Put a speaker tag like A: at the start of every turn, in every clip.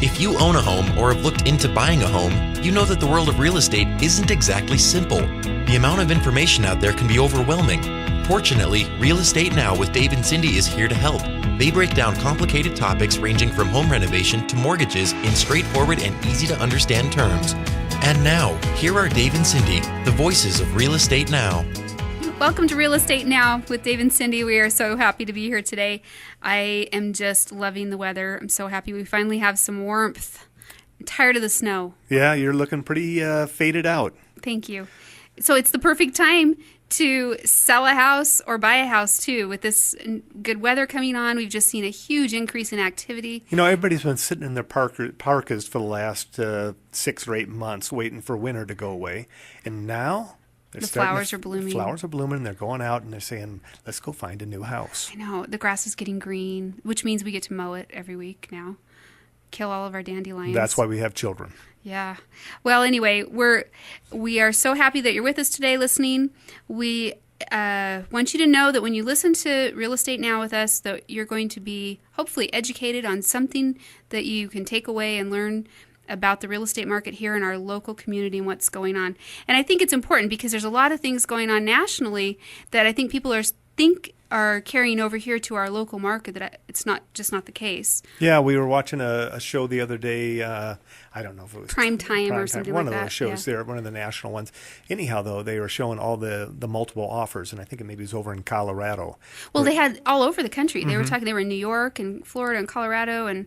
A: If you own a home or have looked into buying a home, you know that the world of real estate isn't exactly simple. The amount of information out there can be overwhelming. Fortunately, Real Estate Now with Dave and Cyndi is here to help. They break down complicated topics ranging from home renovation to mortgages in straightforward and easy to understand terms. And now, here are Dave and Cyndi, the voices of Real Estate Now.
B: Welcome to Real Estate Now with Dave and Cyndi. We are so happy to be here today. I am just loving the weather. I'm so happy we finally have some warmth. I'm tired of the snow.
C: Yeah, you're looking pretty faded out.
B: Thank you. So it's the perfect time to sell a house or buy a house too. With this good weather coming on, we've just seen a huge increase in activity.
C: You know, everybody's been sitting in their parkas for the last 6 or 8 months waiting for winter to go away. And now
B: the flowers are blooming.
C: Flowers are blooming, and they're going out and they're saying, let's go find a new house.
B: I know. The grass is getting green, which means we get to mow it every week now. Kill all of our dandelions.
C: That's why we have children.
B: Yeah. Well, anyway, we are so happy that you're with us today listening. We want you to know that when you listen to Real Estate Now with us, that you're going to be hopefully educated on something that you can take away and learn about the real estate market here in our local community and what's going on. And I think it's important because there's a lot of things going on nationally that I think people are carrying over here to our local market, that it's not the case.
C: Yeah, we were watching a show the other day. I don't know if it was
B: Prime Time or something
C: one
B: like
C: of
B: that.
C: those shows there, one of the national ones. Anyhow, though, they were showing all the multiple offers, and I think it maybe was over in Colorado.
B: Well, they had all over the country. They were talking. They were in New York and Florida and Colorado, and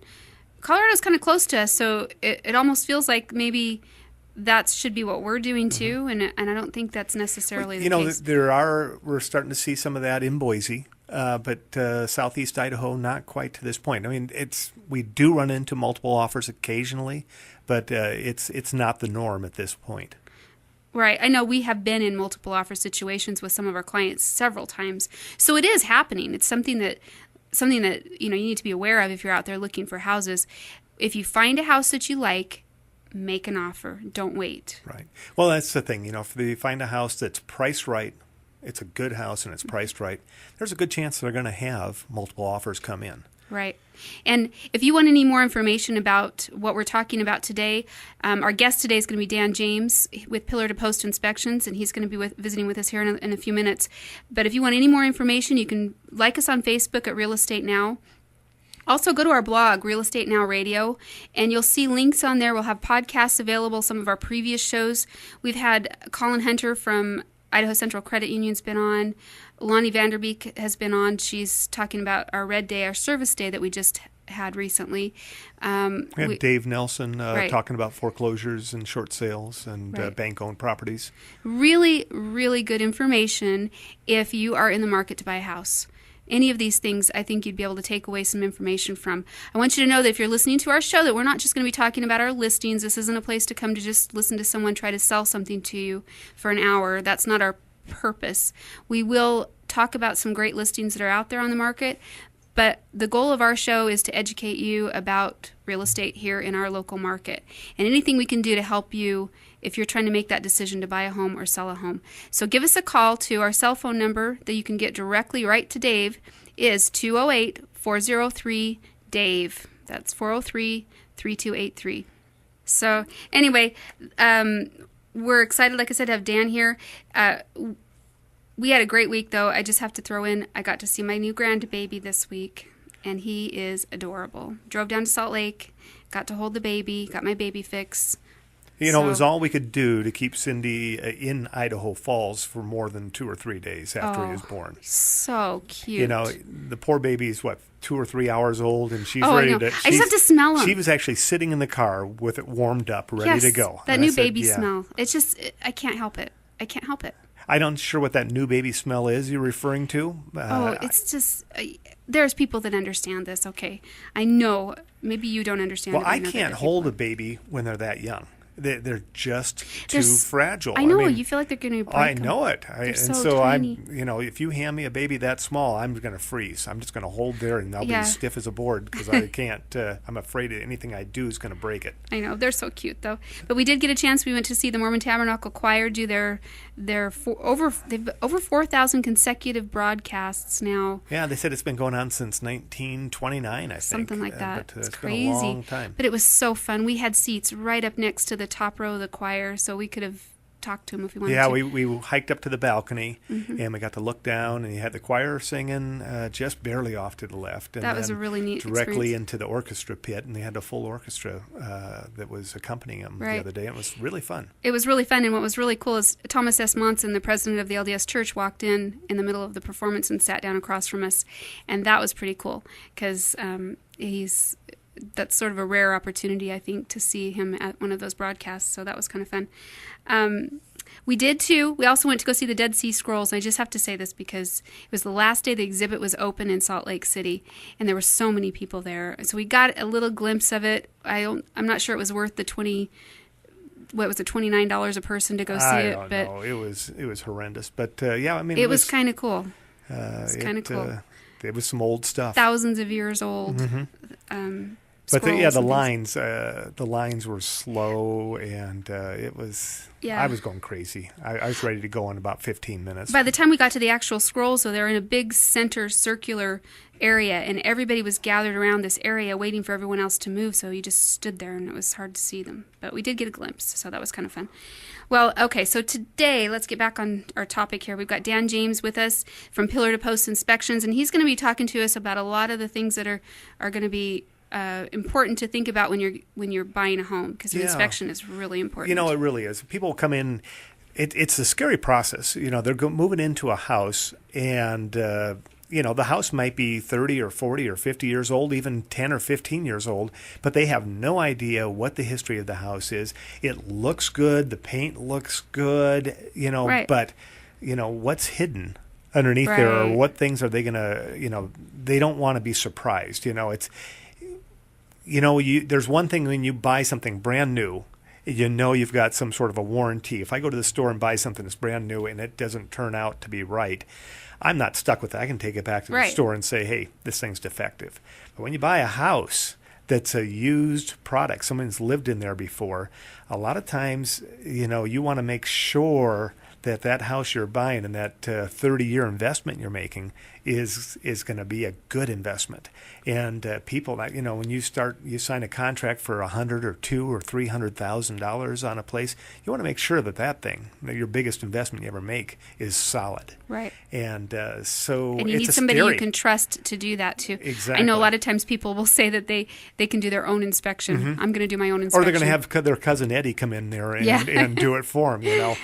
B: Colorado's kind of close to us, so it almost feels like maybe that should be what we're doing too, and I don't think that's necessarily the case.
C: We're starting to see some of that in Boise, but southeast Idaho, not quite to this point. I mean, we do run into multiple offers occasionally, but it's not the norm at this point.
B: Right. I know we have been in multiple offer situations with some of our clients several times, so it is happening. It's something that you need to be aware of if you're out there looking for houses. If you find a house that you like, make an offer. Don't wait.
C: Right. Well, that's the thing. If you find a house that's priced right, it's a good house and it's priced right, there's a good chance they're going to have multiple offers come in.
B: Right. And if you want any more information about what we're talking about today, our guest today is going to be Dan James with Pillar to Post Inspections, and he's going to be visiting with us here in a few minutes. But if you want any more information, you can like us on Facebook at Real Estate Now. Also, go to our blog, Real Estate Now Radio, and you'll see links on there. We'll have podcasts available, some of our previous shows. We've had Colin Hunter from Idaho Central Credit Union's been on. Lonnie Vanderbeek has been on. She's talking about our Red Day, our service day that we just had recently.
C: We had Dave Nelson
B: right.
C: talking about foreclosures and short sales and
B: right.
C: bank-owned properties.
B: Really, really good information if you are in the market to buy a house. Any of these things, I think you'd be able to take away some information from. I want you to know that if you're listening to our show, that we're not just going to be talking about our listings. This isn't a place to come to just listen to someone try to sell something to you for an hour. That's not our purpose. We will talk about some great listings that are out there on the market, but the goal of our show is to educate you about real estate here in our local market and anything we can do to help you if you're trying to make that decision to buy a home or sell a home. So give us a call to our cell phone number that you can get directly right to Dave is 208-403-DAVE. That's 403-3283. So anyway, we're excited, like I said, to have Dan here. We had a great week, though. I just have to throw in, I got to see my new grandbaby this week, and he is adorable. Drove down to Salt Lake, got to hold the baby, got my baby fix.
C: It was all we could do to keep Cyndi in Idaho Falls for more than 2 or 3 days after he was born.
B: So cute.
C: The poor baby's 2 or 3 hours old, and she's ready to.
B: I just have to smell him.
C: She was actually sitting in the car with it warmed up, ready to go.
B: That new baby smell. It's just, I can't help it. I can't help it.
C: I'm not sure what that new baby smell is you're referring to.
B: It's just, there's people that understand this, okay? I know, maybe you don't understand.
C: Well, I can't hold a baby when they're that young. They're just too fragile.
B: I know. You feel like they're going to break.
C: I know it.
B: They're so tiny.
C: If you hand me a baby that small, I'm going to freeze. I'm just going to hold there and I'll be
B: Yeah.
C: as stiff as a board because I can't. I'm afraid that anything I do is going to break it.
B: I know. They're so cute, though. But we did get a chance. We went to see the Mormon Tabernacle Choir do they've over 4,000 consecutive broadcasts now.
C: Yeah, they said it's been going on since 1929, I think.
B: Something like that.
C: But
B: It's
C: it's
B: crazy.
C: been a long time.
B: But it was so fun. We had seats right up next to the top row of the choir, so we could have talked to them if we wanted
C: Yeah,
B: to.
C: we hiked up to the balcony,
B: Mm-hmm.
C: and we got to look down, and you had the choir singing just barely off to the left. And
B: That was
C: then
B: a really neat
C: directly
B: experience.
C: into the orchestra pit, and they had a full orchestra that was accompanying them
B: Right.
C: the other day. It was really fun.
B: It was really fun, and what was really cool is Thomas S. Monson, the president of the LDS Church, walked in the middle of the performance and sat down across from us, and that was pretty cool because that's sort of a rare opportunity, I think, to see him at one of those broadcasts. So that was kind of fun. We did too. We also went to go see the Dead Sea Scrolls. I just have to say this because it was the last day the exhibit was open in Salt Lake City, and there were so many people there. So we got a little glimpse of it. I'm not sure it was worth the $29 a person to go see
C: I
B: it,
C: don't
B: but
C: know. It was horrendous. But yeah, I mean,
B: it was kind of cool.
C: it's
B: kinda cool.
C: It was some old stuff.
B: Thousands of years old.
C: But
B: scrolls and
C: the lines were slow, and it was.
B: Yeah.
C: I was going crazy. I was ready to go in about 15 minutes.
B: By the time we got to the actual scrolls, so they're in a big center circular area, and everybody was gathered around this area waiting for everyone else to move, so you just stood there, and it was hard to see them. But we did get a glimpse, so that was kind of fun. Well, okay, so today, let's get back on our topic here. We've got Dan James with us from Pillar to Post Inspections, and he's going to be talking to us about a lot of the things that are going to be important to think about when you're buying a home, because
C: Yeah.
B: inspection is really important.
C: It really is. People come in. It's a scary process. They're moving into a house, and the house might be 30 or 40 or 50 years old, even 10 or 15 years old, but they have no idea what the history of the house is. It looks good. The paint looks good,
B: Right.
C: but, what's hidden underneath there, or
B: Right.
C: what things are they going to, they don't want to be surprised. There's one thing when you buy something brand new, you've got some sort of a warranty. If I go to the store and buy something that's brand new and it doesn't turn out to be right, I'm not stuck with it. I can take it back to the
B: Right.
C: store and say, hey, this thing's defective. But when you buy a house that's a used product, someone's lived in there before, a lot of times, you want to make sure that house you're buying and that 30-year investment you're making is going to be a good investment. And people, when you sign a contract for $100,000 or $200,000 or $300,000 on a place, you want to make sure that thing, your biggest investment you ever make, is solid.
B: Right.
C: And so
B: And you
C: it's
B: need somebody
C: scary.
B: you can trust to do that too.
C: Exactly.
B: I know a lot of times people will say that they can do their own inspection. I'm going to do my own inspection.
C: Or they're going to have their cousin Eddie come in there and,
B: Yeah.
C: and do it for them,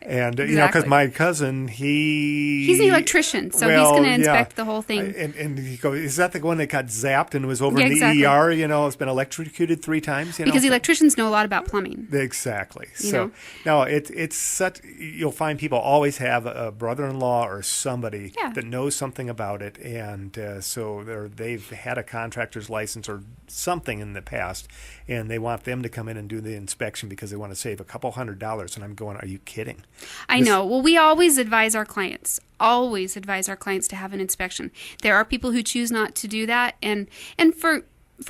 C: And, because
B: Exactly.
C: my cousin, he's
B: an electrician, so he's going to inspect the whole thing.
C: And he goes, is that the one that got zapped and was over
B: Yeah,
C: in the
B: exactly.
C: ER? It's been electrocuted 3 times.
B: Because electricians know a lot about plumbing.
C: Exactly.
B: You
C: So
B: know?
C: no, it's such. You'll find people always have a brother-in-law or somebody
B: Yeah.
C: that knows something about it, and so they've had a contractor's license or something in the past, and they want them to come in and do the inspection because they want to save a couple $100. And I'm going, are you kidding?
B: I know. Well, we always advise our clients to have an inspection. There are people who choose not to do that, and for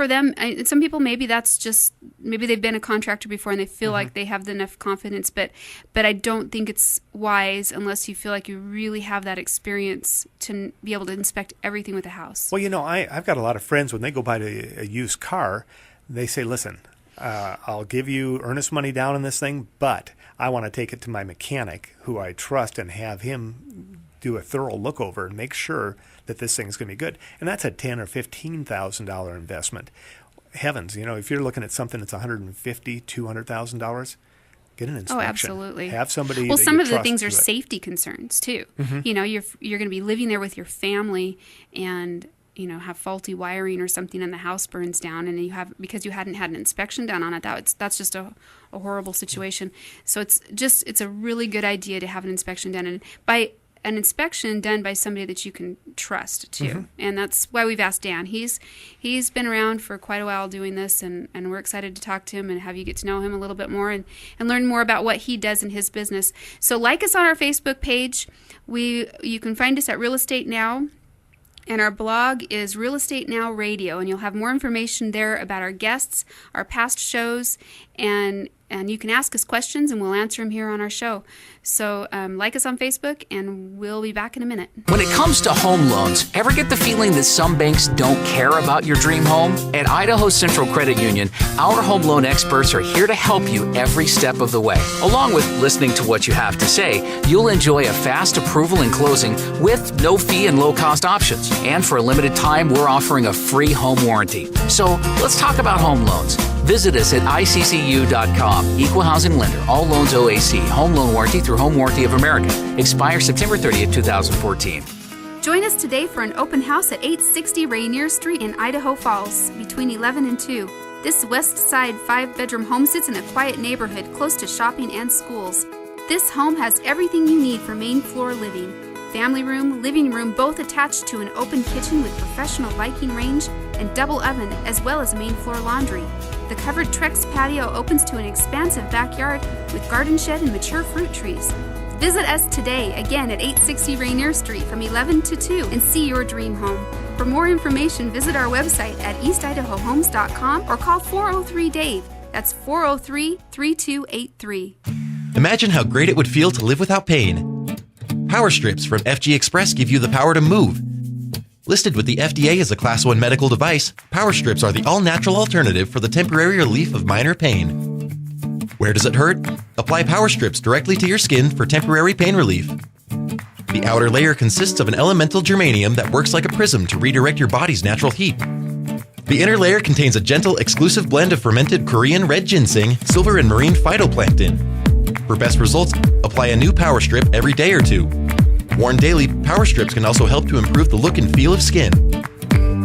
B: them, some people maybe they've been a contractor before and they feel like they have enough confidence, but I don't think it's wise unless you feel like you really have that experience to be able to inspect everything with a house.
C: Well, I've got a lot of friends when they go buy a used car, they say, listen, I'll give you earnest money down on this thing, but I want to take it to my mechanic who I trust and have him do a thorough look over and make sure that this thing's going to be good. And that's a $10,000 or $15,000 investment. Heavens, if you're looking at something that's $150,000, $200,000, get an inspection.
B: Oh, absolutely.
C: Have somebody.
B: Well,
C: that
B: some
C: you
B: of the
C: trust
B: things are
C: do it.
B: safety concerns too. You're going to be living there with your family and have faulty wiring or something and the house burns down and because you hadn't had an inspection done on it, that's just a horrible situation. So it's a really good idea to have an inspection done. And by an inspection done by somebody that you can trust too. And that's why we've asked Dan. He's been around for quite a while doing this, and we're excited to talk to him and have you get to know him a little bit more and learn more about what he does in his business. So like us on our Facebook page. You can find us at Real Estate Now. And our blog is Real Estate Now Radio, and you'll have more information there about our guests, our past shows, and you can ask us questions, and we'll answer them here on our show. So like us on Facebook, and we'll be back in a minute.
D: When it comes to home loans, ever get the feeling that some banks don't care about your dream home? At Idaho Central Credit Union, our home loan experts are here to help you every step of the way. Along with listening to what you have to say, you'll enjoy a fast approval and closing with no fee and low-cost options. And for a limited time, we're offering a free home warranty. So let's talk about home loans. Visit us at iCCU.com. Equal housing lender. All loans OAC. Home loan warranty through Home Warranty of America. Expires September 30th, 2014.
B: Join us today for an open house at 860 Rainier Street in Idaho Falls between 11 and 2. This west side 5-bedroom home sits in a quiet neighborhood close to shopping and schools. This home has everything you need for main floor living. Family room, living room, both attached to an open kitchen with professional Viking range and double oven, as well as main floor laundry. The covered Trex patio opens to an expansive backyard with garden shed and mature fruit trees. Visit us today, again at 860 Rainier Street from 11 to 2, and see your dream home. For more information, visit our website at eastidahohomes.com or call 403-DAVE. That's 403-3283.
A: Imagine how great it would feel to live without pain. Power strips from FG Express give you the power to move. Listed with the FDA as a Class 1 medical device, power strips are the all-natural alternative for the temporary relief of minor pain. Where does it hurt? Apply power strips directly to your skin for temporary pain relief. The outer layer consists of an elemental germanium that works like a prism to redirect your body's natural heat. The inner layer contains a gentle, exclusive blend of fermented Korean red ginseng, silver, and marine phytoplankton. For best results, apply a new power strip every day or two. Worn daily, power strips can also help to improve the look and feel of skin.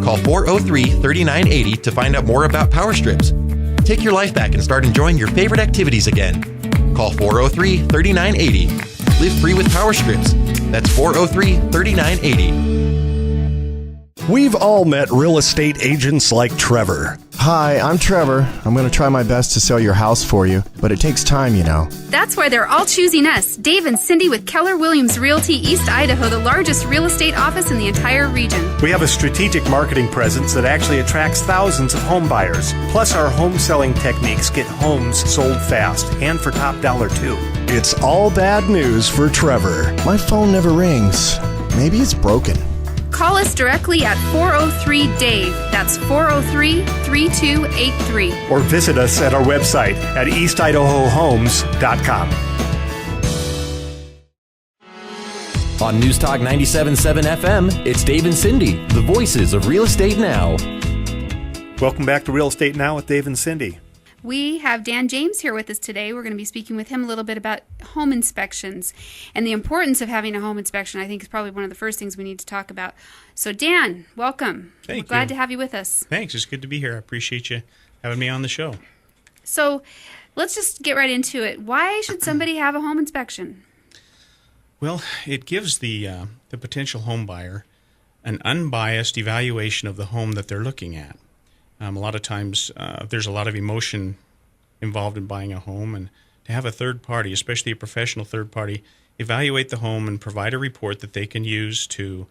A: Call 403-3980 to find out more about power strips. Take your life back and start enjoying your favorite activities again. Call 403-3980. Live free with power strips. That's 403-3980.
E: We've all met real estate agents like Trevor.
F: Hi, I'm Trevor. I'm going to try my best to sell your house for you, but it takes time, you know.
B: That's why they're all choosing us, Dave and Cyndi with Keller Williams Realty East Idaho, the largest real estate office in the entire region.
C: We have a strategic marketing presence that actually attracts thousands of home buyers. Plus, our home selling techniques get homes sold fast and for top dollar, too.
E: It's all bad news for Trevor.
F: My phone never rings. Maybe it's broken.
B: Call us directly at 403-DAVE. That's 403-3283.
C: Or visit us at our website at eastidahohomes.com.
G: On News Talk 97.7 FM, it's Dave and Cyndi, the voices of Real Estate Now.
C: Welcome back to Real Estate Now with Dave and Cyndi.
B: We have Dan James here with us today. We're going to be speaking with him a little bit about home inspections and the importance of having a home inspection. I think is probably one of the first things we need to talk about. So Dan, welcome.
H: Thank you.
B: Glad to have you with us.
H: Thanks. It's good to be here. I appreciate you having me on the show.
B: So let's just get right into it. Why should somebody have a home inspection?
H: Well, it gives the potential home buyer an unbiased evaluation of the home that they're looking at. A lot of times there's a lot of emotion involved in buying a home, and to have a third party, especially a professional third party, evaluate the home and provide a report that they can use to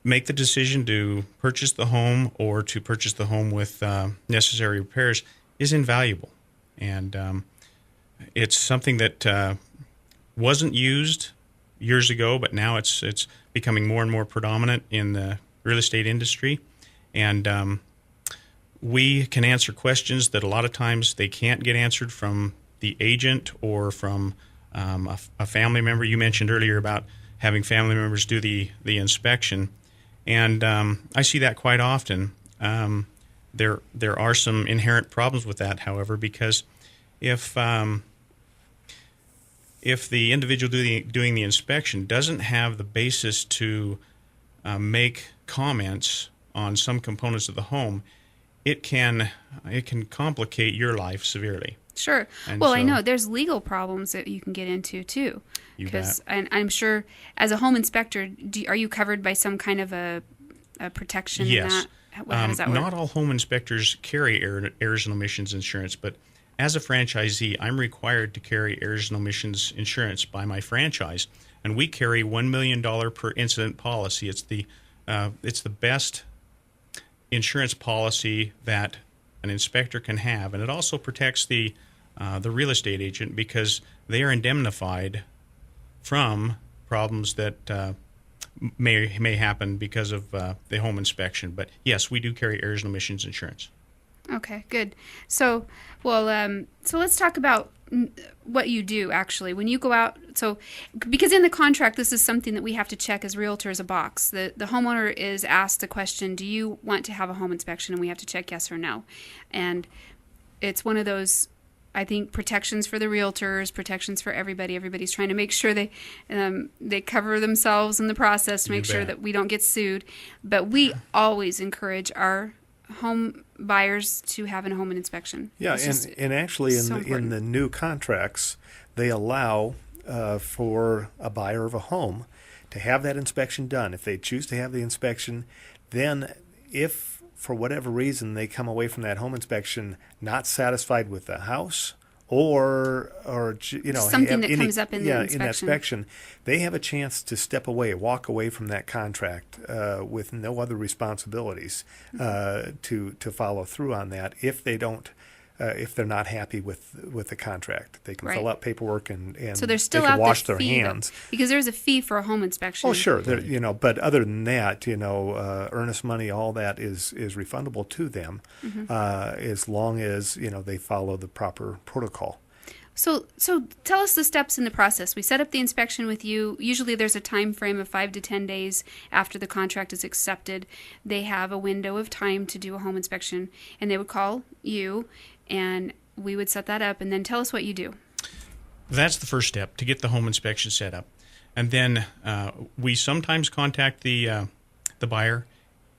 H: make the decision to purchase the home or to purchase the home with necessary repairs is invaluable. And it's something that wasn't used years ago, but now it's becoming more and more predominant in the real estate industry. And we can answer questions that a lot of times they can't get answered from the agent or from a family member. You mentioned earlier about having family members do the inspection, and I see that quite often. There are some inherent problems with that, however, because if the individual doing the inspection doesn't have the basis to make comments on some components of the home, it can complicate your life severely.
B: Sure.
H: And
B: Well, I
H: so-
B: know there's legal problems that you can get into too.
H: You
B: Because I'm sure, as a home inspector, are you covered by some kind of a protection?
H: Yes.
B: In that? How does that work?
H: Not all home inspectors carry errors and omissions insurance, but as a franchisee, I'm required to carry errors and omissions insurance by my franchise, and we carry $1 million per incident policy. It's the best insurance policy that an inspector can have, and it also protects the real estate agent because they are indemnified from problems that may happen because of the home inspection. But yes, we do carry errors and omissions insurance.
B: Okay, good. So, so let's talk about what you do actually when you go out. So, because in the contract, this is something that we have to check as realtors, a box. The homeowner is asked the question, do you want to have a home inspection? And we have to check yes or no. And it's one of those, I think, protections for the realtors, protections for everybody. Everybody's trying to make sure they cover themselves in the process to make sure that we don't get sued. But we always encourage our home buyers to have a home inspection.
C: Yeah, and actually in the new contracts, they allow for a buyer of a home to have that inspection done. If they choose to have the inspection, then if for whatever reason they come away from that home inspection not satisfied with the house, or
B: something that comes up in the
C: in that inspection, they have a chance to step away, walk away from that contract with no other responsibilities to follow through on that if they don't. If they're not happy with the contract, they can fill out paperwork and
B: so they're still
C: they can
B: out
C: wash
B: the
C: their
B: fee,
C: hands.
B: though, because there's a fee for a home inspection.
C: Oh, sure. But other than that, earnest money, all that is refundable to them, as long as they follow the proper protocol.
B: So tell us the steps in the process. We set up the inspection with you. Usually there's a time frame of 5 to 10 days after the contract is accepted. They have a window of time to do a home inspection, and they would call you, and we would set that up. And then tell us what you do.
H: That's the first step, to get the home inspection set up. And then we sometimes contact the buyer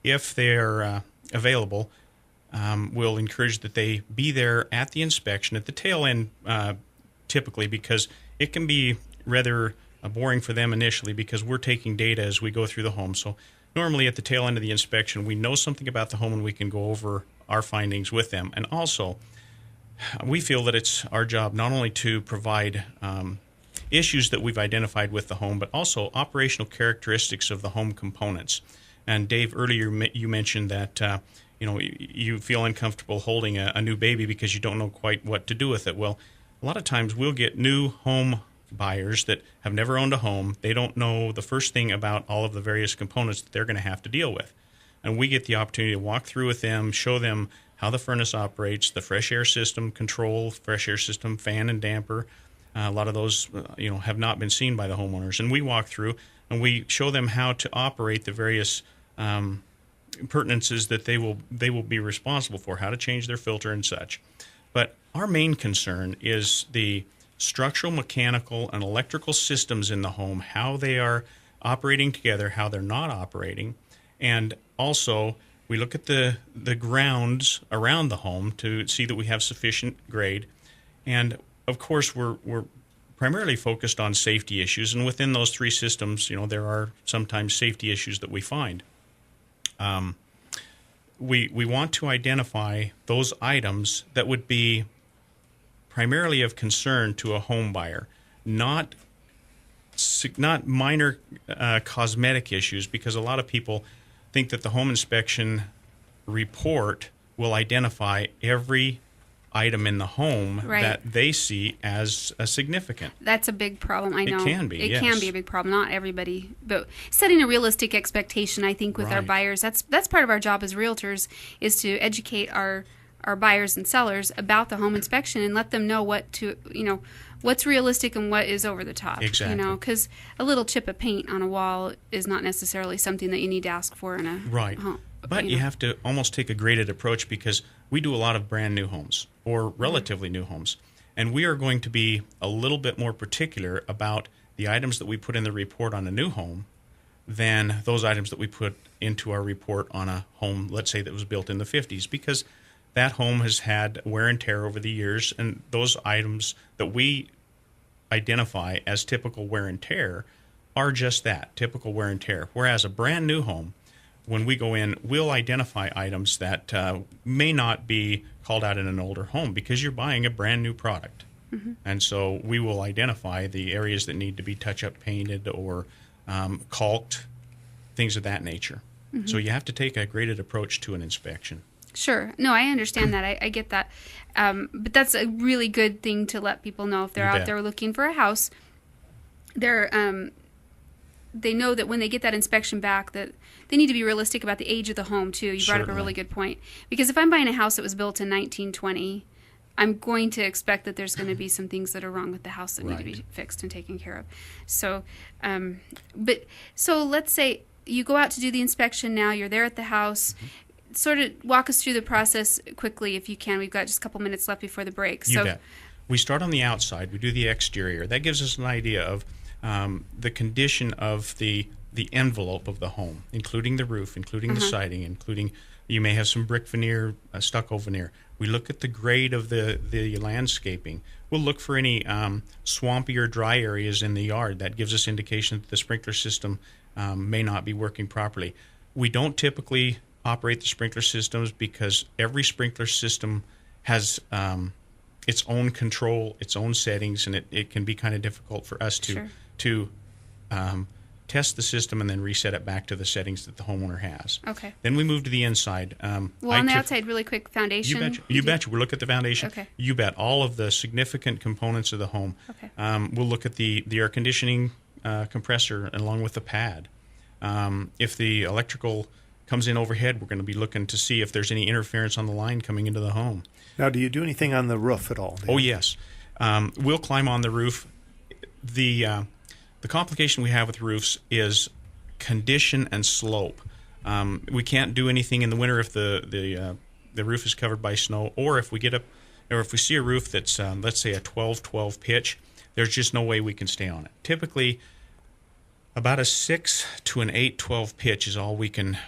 H: if they're available. We'll encourage that they be there at the inspection at the tail end, typically, because it can be rather boring for them initially because we're taking data as we go through the home. So normally at the tail end of the inspection, we know something about the home and we can go over our findings with them. And also, we feel that it's our job not only to provide issues that we've identified with the home, but also operational characteristics of the home components. And Dave, earlier you mentioned that you feel uncomfortable holding a new baby because you don't know quite what to do with it. Well, a lot of times we'll get new home buyers that have never owned a home. They don't know the first thing about all of the various components that they're going to have to deal with. And we get the opportunity to walk through with them, show them how the furnace operates, the fresh air system control, fresh air system, fan and damper. A lot of those, have not been seen by the homeowners. And we walk through and we show them how to operate the various pertinences that they will be responsible for, how to change their filter and such. But our main concern is the structural, mechanical, and electrical systems in the home, how they are operating together, how they're not operating, and also we look at the grounds around the home to see that we have sufficient grade. And of course, we're primarily focused on safety issues, and within those three systems, there are sometimes safety issues that we find. We want to identify those items that would be primarily of concern to a home buyer, not minor cosmetic issues, because a lot of people think that the home inspection report will identify every item in the home that they see as a significant.
B: That's a big problem, I know.
H: It can be,
B: It can be a big problem, not everybody. But setting a realistic expectation, I think, with our buyers, that's part of our job as realtors, is to educate our buyers and sellers about the home inspection and let them know what's realistic and what is over the top.
H: Exactly.
B: Because a little chip of paint on a wall is not necessarily something that you need to ask for in a home.
H: But you have to almost take a graded approach, because we do a lot of brand new homes or relatively new homes. And we are going to be a little bit more particular about the items that we put in the report on a new home than those items that we put into our report on a home, let's say, that was built in the 50s, because that home has had wear and tear over the years, and those items that we identify as typical wear and tear are just that, typical wear and tear. Whereas a brand new home, when we go in, we'll identify items that may not be called out in an older home because you're buying a brand new product. Mm-hmm. And so we will identify the areas that need to be touch-up painted or caulked, things of that nature. Mm-hmm. So you have to take a graded approach to an inspection.
B: Sure. No, I understand that. I get that. But that's a really good thing to let people know if they're out there looking for a house. They know that when they get that inspection back, that they need to be realistic about the age of the home, too. You brought up a really good point. Because if I'm buying a house that was built in 1920, I'm going to expect that there's going to be some things that are wrong with the house that need to be fixed and taken care of. So, so let's say you go out to do the inspection now. You're there at the house. Sort of walk us through the process quickly if you can. We've got just a couple minutes left before the break.
H: You bet. We start on the outside. We do the exterior. That gives us an idea of the condition of the envelope of the home, including the roof, including the siding, including you may have some brick veneer, stucco veneer. We look at the grade of the landscaping. We'll look for any swampy or dry areas in the yard. That gives us indication that the sprinkler system may not be working properly. We don't typically operate the sprinkler systems because every sprinkler system has its own control, its own settings, and it can be kind of difficult for us to test the system and then reset it back to the settings that the homeowner has. Okay. Then we move to the inside.
B: On the outside, really quick, foundation.
H: You betcha. We look at the foundation.
B: Okay.
H: You bet. All of the significant components of the home. Okay. We'll look at the air conditioning compressor along with the pad. If the electrical comes in overhead, we're going to be looking to see if there's any interference on the line coming into the home.
C: Now, do you do anything on the roof at all?
H: Oh, yes. We'll climb on the roof. The complication we have with roofs is condition and slope. We can't do anything in the winter if the roof is covered by snow, or if we see a roof that's let's say a 12-12 pitch, there's just no way we can stay on it. Typically, about a 6 to an 8-12 pitch is all we can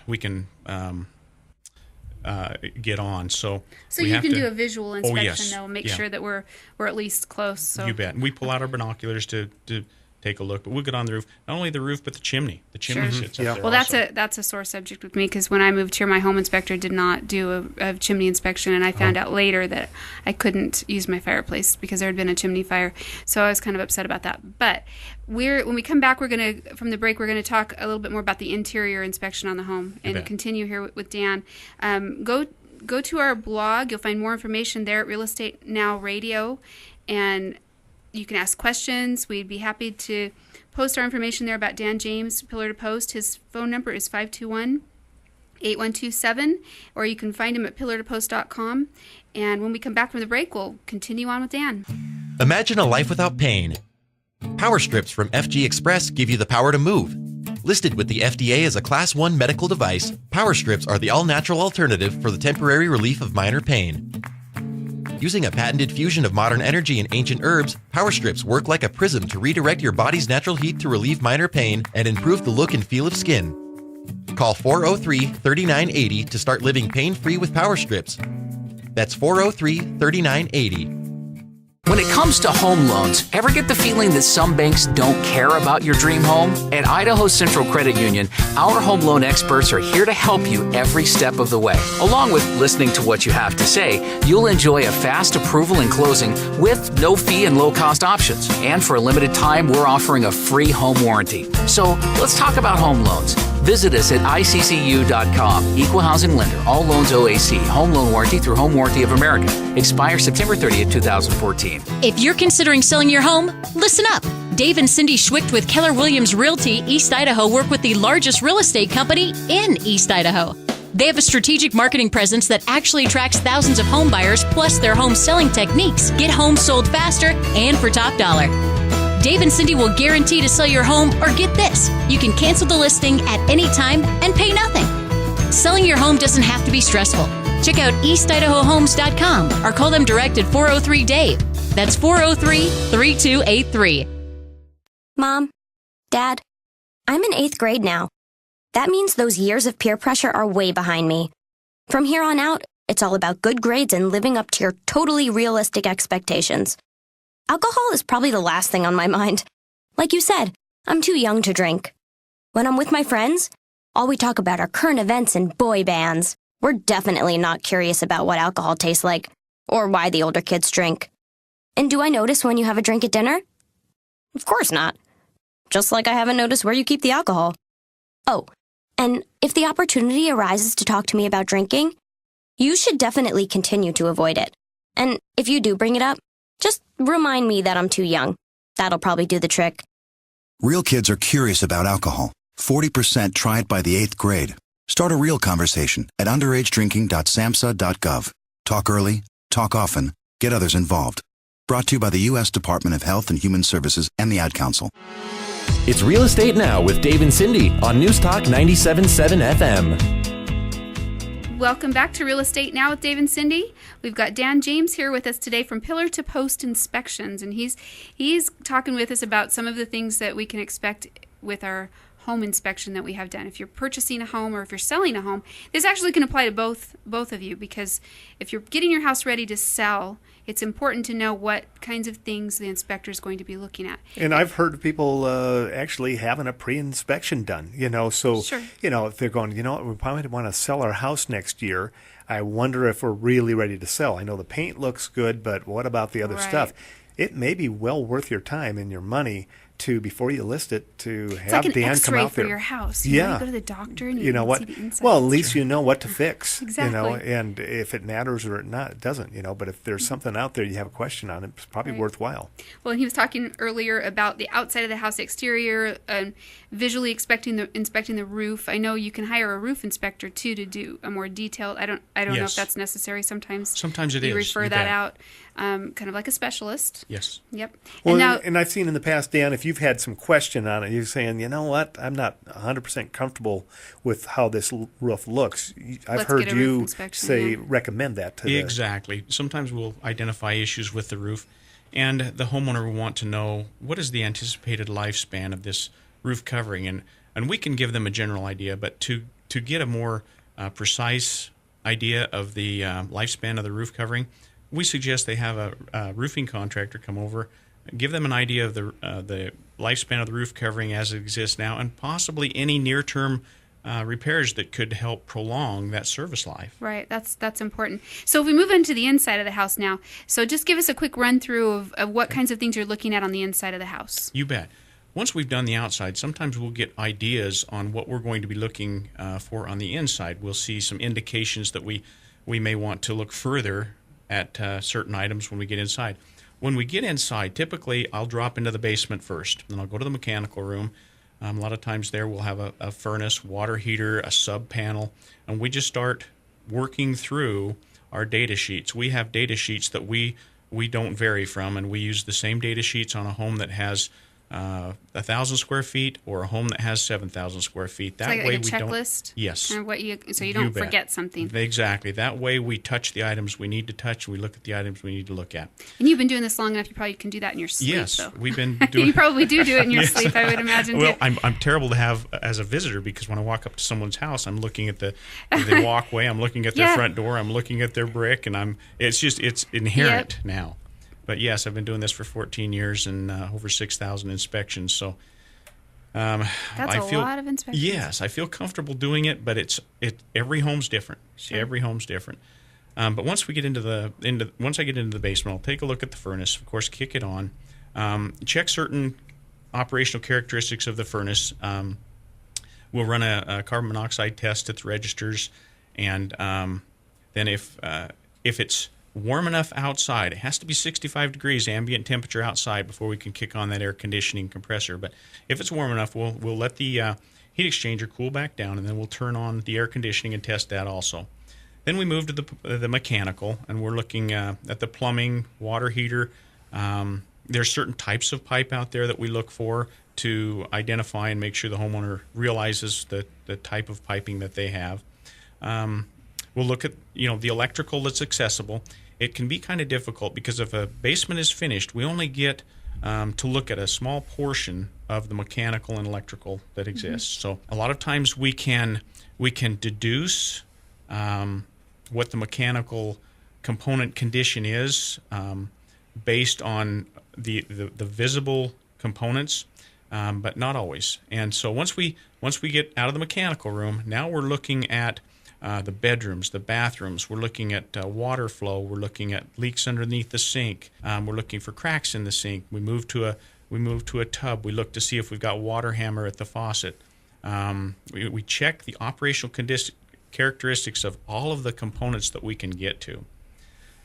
H: get on. So
B: you can do a visual inspection though, make sure that we're at least close. So.
H: You bet. And we pull out our binoculars to take a look, but we'll get on the roof. Not only the roof, but the chimney. The chimney sits up there.
B: Well, that's a sore subject with me because when I moved here, my home inspector did not do a chimney inspection, and I found out later that I couldn't use my fireplace because there had been a chimney fire. So I was kind of upset about that. But when we come back, from the break, we're gonna talk a little bit more about the interior inspection on the home and continue here with Dan. Go to our blog. You'll find more information there at Real Estate Now Radio, and you can ask questions. We'd be happy to post our information there about Dan James, Pillar to Post. His phone number is 521-8127, or you can find him at pillartopost.com. And when we come back from the break, we'll continue on with Dan.
A: Imagine a life without pain. Power strips from FG Express give you the power to move. Listed with the FDA as a Class 1 medical device, power strips are the all-natural alternative for the temporary relief of minor pain. Using a patented fusion of modern energy and ancient herbs, power strips work like a prism to redirect your body's natural heat to relieve minor pain and improve the look and feel of skin. Call 403-3980 to start living pain-free with power strips. That's 403-3980.
D: When it comes to home loans, ever get the feeling that some banks don't care about your dream home? At Idaho Central Credit Union, our home loan experts are here to help you every step of the way. Along with listening to what you have to say, you'll enjoy a fast approval and closing with no fee and low-cost options. And for a limited time, we're offering a free home warranty. So let's talk about home loans. Visit us at iccu.com. Equal housing lender. All loans OAC. Home loan warranty through Home Warranty of America. Expires September 30th, 2014.
I: If you're considering selling your home, listen up. Dave and Cyndi Schwicht with Keller Williams Realty East Idaho work with the largest real estate company in East Idaho. They have a strategic marketing presence that actually attracts thousands of home buyers, plus their home selling techniques get homes sold faster and for top dollar. Dave and Cyndi will guarantee to sell your home, or get this, you can cancel the listing at any time and pay nothing. Selling your home doesn't have to be stressful. Check out eastidahohomes.com or call them direct at 403-DAVE. That's 403-3283.
J: Mom, Dad, I'm in 8th grade now. That means those years of peer pressure are way behind me. From here on out, it's all about good grades and living up to your totally realistic expectations. Alcohol is probably the last thing on my mind. Like you said, I'm too young to drink. When I'm with my friends, all we talk about are current events and boy bands. We're definitely not curious about what alcohol tastes like, or why the older kids drink. And do I notice when you have a drink at dinner? Of course not. Just like I haven't noticed where you keep the alcohol. Oh, and if the opportunity arises to talk to me about drinking, you should definitely continue to avoid it. And if you do bring it up, just remind me that I'm too young. That'll probably do the trick.
K: Real kids are curious about alcohol. 40% try it by the 8th grade. Start a real conversation at underagedrinking.samhsa.gov. Talk early, talk often, get others involved. Brought to you by the U.S. Department of Health and Human Services and the Ad Council.
G: It's Real Estate Now with Dave and Cyndi on News Talk 97.7 FM.
B: Welcome back to Real Estate Now with Dave and Cyndi. We've got Dan James here with us today from Pillar to Post Inspections, and he's talking with us about some of the things that we can expect with our home inspection that we have done. If you're purchasing a home or if you're selling a home, this actually can apply to both of you, because if you're getting your house ready to sell, it's important to know what kinds of things the inspector is going to be looking at.
C: And I've heard of people actually having a pre-inspection done, so,
B: Sure.
C: If they're going, we probably want to sell our house next year. I wonder if we're really ready to sell. I know the paint looks good, but what about the other stuff? It may be well worth your time and your money to, before you list it, to have
B: like an
C: Dan
B: X-ray
C: come out
B: for
C: there.
B: your house.
C: You
B: You go to the doctor and
C: you know
B: can
C: what?
B: see the inside.
C: Well, at least you know what to fix.
B: Exactly.
C: And if it matters or not, it doesn't. But if there's something out there you have a question on, it's probably worthwhile.
B: Well, and he was talking earlier about the outside of the house, exterior, visually inspecting the roof. I know you can hire a roof inspector too to do a more detailed. I don't know if that's necessary. Sometimes
H: it is.
B: You refer
H: You
B: that
H: bet.
B: out, kind of like a specialist.
H: Yes.
B: Yep.
C: Well, and I've seen in the past, Dan, if you've had some question on it, you're saying, you know what, I'm not 100% comfortable with how this roof looks. I've
B: Let's
C: heard
B: get a roof
C: you
B: inspection,
C: say recommend that to
H: Exactly. Sometimes we'll identify issues with the roof, and the homeowner will want to know what is the anticipated lifespan of this roof covering, and we can give them a general idea, but to get a more precise idea of the lifespan of the roof covering, we suggest they have a roofing contractor come over, give them an idea of the lifespan of the roof covering as it exists now, and possibly any near-term repairs that could help prolong that service life.
B: Right, that's important. So if we move into the inside of the house now, so just give us a quick run-through of what kinds of things you're looking at on the inside of the house.
H: You bet. Once we've done the outside, sometimes we'll get ideas on what we're going to be looking for on the inside. We'll see some indications that we may want to look further at certain items when we get inside. When we get inside, typically I'll drop into the basement first, and I'll go to the mechanical room. A lot of times there we'll have a furnace, water heater, a sub panel, and we just start working through our data sheets. We have data sheets that we don't vary from, and we use the same data sheets on a home that has 1,000 square feet or a home that has 7,000 square feet. That
B: it's like
H: way
B: a
H: we
B: checklist?
H: don't. Yes.
B: So you don't forget something.
H: Exactly. That way we touch the items we need to touch, and we look at the items we need to look at.
B: And you've been doing this long enough, you probably can do that in your sleep.
H: Yes,
B: though.
H: we've been doing.
B: You probably do it in your
H: Yes.
B: sleep, I would imagine.
H: Well,
B: too.
H: I'm terrible to have as a visitor, because when I walk up to someone's house, I'm looking at the walkway, I'm looking at their front door, I'm looking at their brick, and it's inherent now. But yes, I've been doing this for 14 years and over 6,000 inspections. So
B: that's
H: a
B: lot of inspections.
H: Yes, I feel comfortable doing it, but every home's different.
B: Sure.
H: Every home's different. But once I get into the basement, I'll take a look at the furnace. Of course, kick it on. Check certain operational characteristics of the furnace. We'll run a carbon monoxide test at the registers, and then if it's warm enough outside, it has to be 65 degrees ambient temperature outside before we can kick on that air conditioning compressor. But if it's warm enough, we'll let the heat exchanger cool back down, and then we'll turn on the air conditioning and test that also. Then we move to the mechanical, and we're looking at the plumbing, water heater. There's certain types of pipe out there that we look for to identify and make sure the homeowner realizes the type of piping that they have. We'll look at the electrical that's accessible. It can be kind of difficult because if a basement is finished, we only get to look at a small portion of the mechanical and electrical that exists. So a lot of times we can deduce what the mechanical component condition is based on the visible components, but not always. And so once we get out of the mechanical room, now we're looking at the bedrooms, the bathrooms. We're looking at water flow. We're looking at leaks underneath the sink. We're looking for cracks in the sink. We move to a tub. We look to see if we've got water hammer at the faucet. We check the operational characteristics of all of the components that we can get to.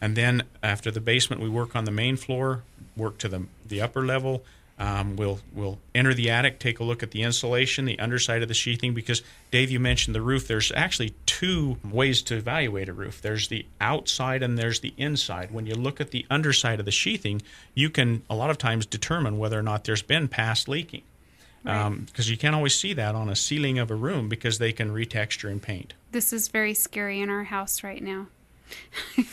H: And then after the basement, we work on the main floor, work to the upper level. We'll enter the attic, take a look at the insulation, the underside of the sheathing, because Dave, you mentioned the roof. There's actually two ways to evaluate a roof. There's the outside and there's the inside. When you look at the underside of the sheathing, you can a lot of times determine whether or not there's been past leaking. Because you can't always see that on a ceiling of a room because they can retexture and paint.
B: This is very scary in our house right now.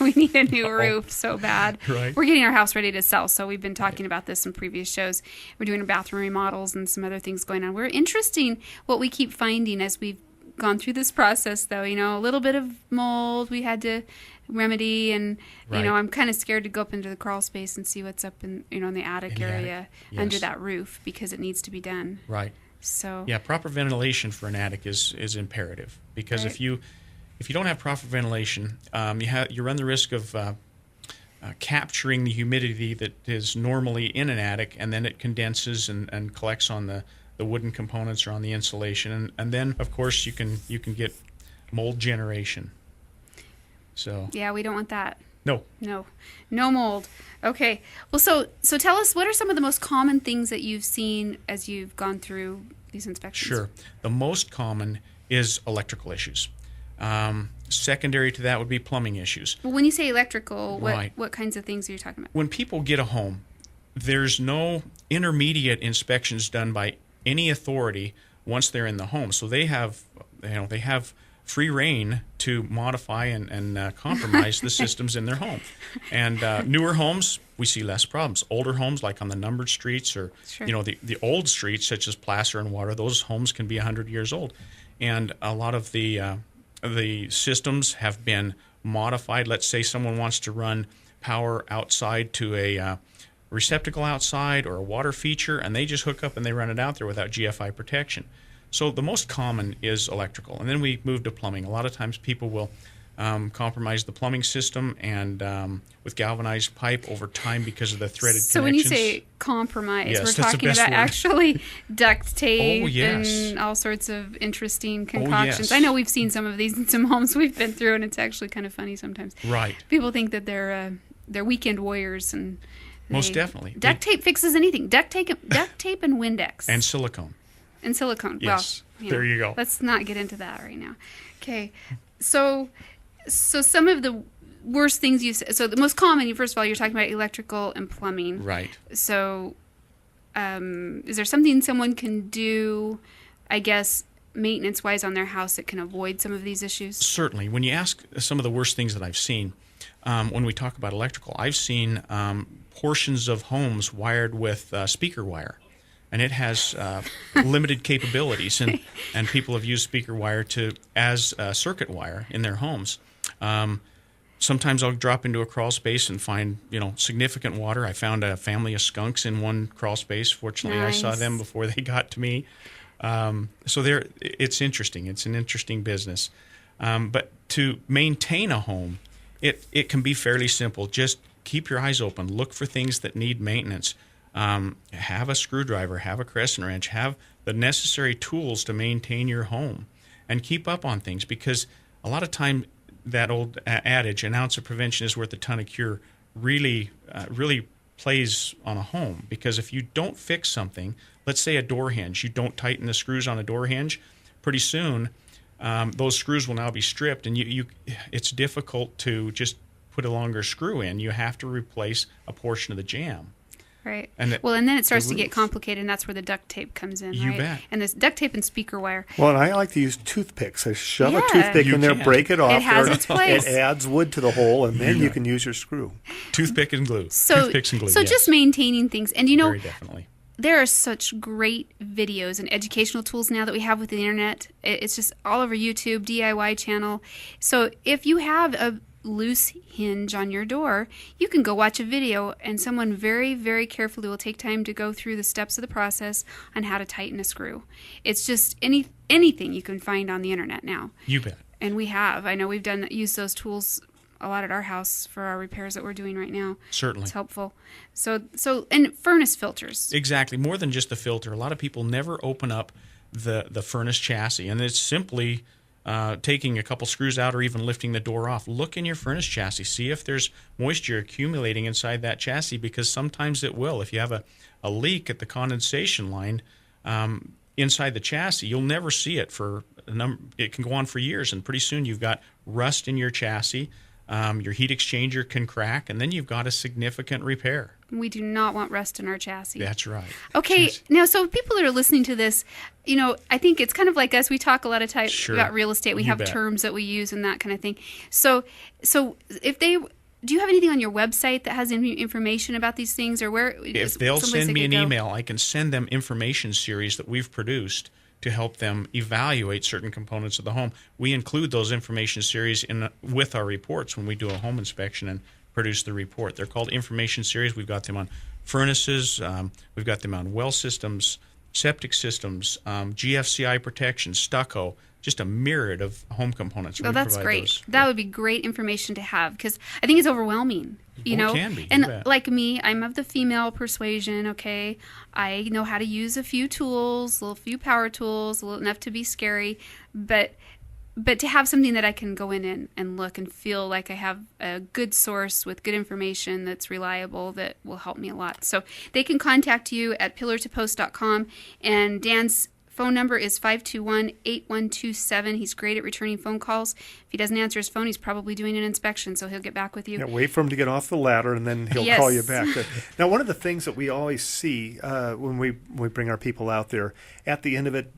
B: We need a new roof so bad.
H: Right.
B: We're getting our house ready to sell, so we've been talking about this in previous shows. We're doing bathroom remodels and some other things going on. We're interesting what we keep finding as we've gone through this process, though. A little bit of mold we had to remedy, and I'm kind of scared to go up into the crawl space and see what's up in in the attic area under that roof, because it needs to be done.
H: Right.
B: So
H: proper ventilation for an attic is imperative, because if you don't have proper ventilation, you run the risk of capturing the humidity that is normally in an attic, and then it condenses and collects on the wooden components or on the insulation, and then of course you can get mold generation. So
B: yeah, we don't want that.
H: No
B: mold. Okay. Well, so tell us, what are some of the most common things that you've seen as you've gone through these inspections?
H: Sure. The most common is electrical issues. Secondary to that would be plumbing issues.
B: Well, when you say electrical,
H: Right.
B: what kinds of things are you talking about?
H: When people get a home, there's no intermediate inspections done by any authority once they're in the home. So they have free reign to modify and compromise the systems in their home. And newer homes, we see less problems. Older homes, like on the numbered streets, or the old streets such as Placer and Water, those homes can be 100 years old, and a lot of the systems have been modified. Let's say someone wants to run power outside to a receptacle outside or a water feature, and they just hook up and they run it out there without GFI protection. So the most common is electrical, and then we move to plumbing. A lot of times people will compromise the plumbing system and with galvanized pipe over time because of the threaded
B: so
H: connections.
B: When you say compromise,
H: yes,
B: we're
H: that's the
B: talking
H: best
B: about
H: word.
B: actually duct tape
H: yes.
B: and all sorts of interesting concoctions.
H: yes.
B: I know we've seen some of these in some homes we've been through, and it's actually kind of funny sometimes.
H: Right.
B: People think that they're weekend warriors, and
H: most definitely.
B: Duct tape fixes anything. Duct tape and Windex.
H: And silicone.
B: And silicone.
H: Yes.
B: Well,
H: there you go.
B: Let's not get into that right now. Okay. So some of the worst things you said. So the most common, first of all, you're talking about electrical and plumbing.
H: Right.
B: So is there something someone can do, I guess, maintenance-wise on their house that can avoid some of these issues?
H: Certainly. When you ask some of the worst things that I've seen, when we talk about electrical, I've seen portions of homes wired with speaker wire. And it has limited capabilities, and people have used speaker wire as circuit wire in their homes. Sometimes I'll drop into a crawl space and find significant water. I found a family of skunks in one crawl space. Fortunately,
B: Nice.
H: I saw them before they got to me. So it's interesting. It's an interesting business. But to maintain a home, it can be fairly simple. Just keep your eyes open. Look for things that need maintenance. Have a screwdriver, have a crescent wrench, have the necessary tools to maintain your home, and keep up on things, because a lot of time that old adage, an ounce of prevention is worth a ton of cure, really plays on a home. Because if you don't fix something, let's say a door hinge, you don't tighten the screws on a door hinge, pretty soon those screws will now be stripped, and it's difficult to just put a longer screw in. You have to replace a portion of the jamb.
B: Right.
H: And
B: then it starts to get complicated, and that's where the duct tape comes in,
H: You
B: right?
H: bet.
B: And this duct tape and speaker wire.
C: Well, and I like to use toothpicks. I shove a
B: Yeah.
C: toothpick
H: You
C: in there,
H: can.
C: break it off.
B: It has its place.
C: It adds wood to the hole, and then you can use your screw.
H: Toothpick and glue.
B: So,
H: Toothpicks and glue,
B: so
H: yes.
B: just maintaining things. And
H: Very definitely.
B: there are such great videos and educational tools now that we have with the internet. It's just all over YouTube, DIY channel. So if you have a loose hinge on your door, you can go watch a video, and someone very, very carefully will take time to go through the steps of the process on how to tighten a screw. It's just anything you can find on the internet now.
H: You bet.
B: And I know we've used those tools a lot at our house for our repairs that we're doing right now.
H: Certainly.
B: It's helpful. And furnace filters.
H: Exactly. More than just the filter. A lot of people never open up the furnace chassis, and it's simply taking a couple screws out or even lifting the door off. Look in your furnace chassis. See if there's moisture accumulating inside that chassis, because sometimes it will. If you have a leak at the condensation line inside the chassis, you'll never see it for it can go on for years, and pretty soon you've got rust in your chassis. Your heat exchanger can crack, and then you've got a significant repair.
B: We do not want rust in our chassis.
H: That's right.
B: Okay,
H: Yes.
B: now, so people that are listening to this, I think it's kind of like us. We talk a lot of times
H: Sure.
B: about real estate. We
H: You
B: have
H: bet.
B: terms that we use and that kind of thing. So if do you have anything on your website that has any information about these things, or where?
H: If they'll
B: someplace
H: send
B: they
H: me
B: could
H: an
B: go?
H: email, I can send them information series that we've produced to help them evaluate certain components of the home. We include those information series with our reports when we do a home inspection and produce the report. They're called information series. We've got them on furnaces. We've got them on well systems, septic systems, GFCI protection, stucco, just a myriad of home components.
B: Oh,
H: We
B: that's
H: provide
B: great.
H: those.
B: That would be great information to have, because I think it's overwhelming.
H: It can be, you
B: and
H: bet.
B: like me, I'm of the female persuasion. Okay, I know how to use a few tools, a few power tools, enough to be scary, but to have something that I can go in and look and feel like I have a good source with good information that's reliable, that will help me a lot. So they can contact you at pillartopost.com, and Dan's phone number is 521-8127. He's great at returning phone calls. If he doesn't answer his phone, he's probably doing an inspection, so he'll get back with you.
C: Yeah, wait for him to get off the ladder, and then he'll
B: Yes.
C: call you back. Now, one of the things that we always see when we bring our people out there, at the end of it,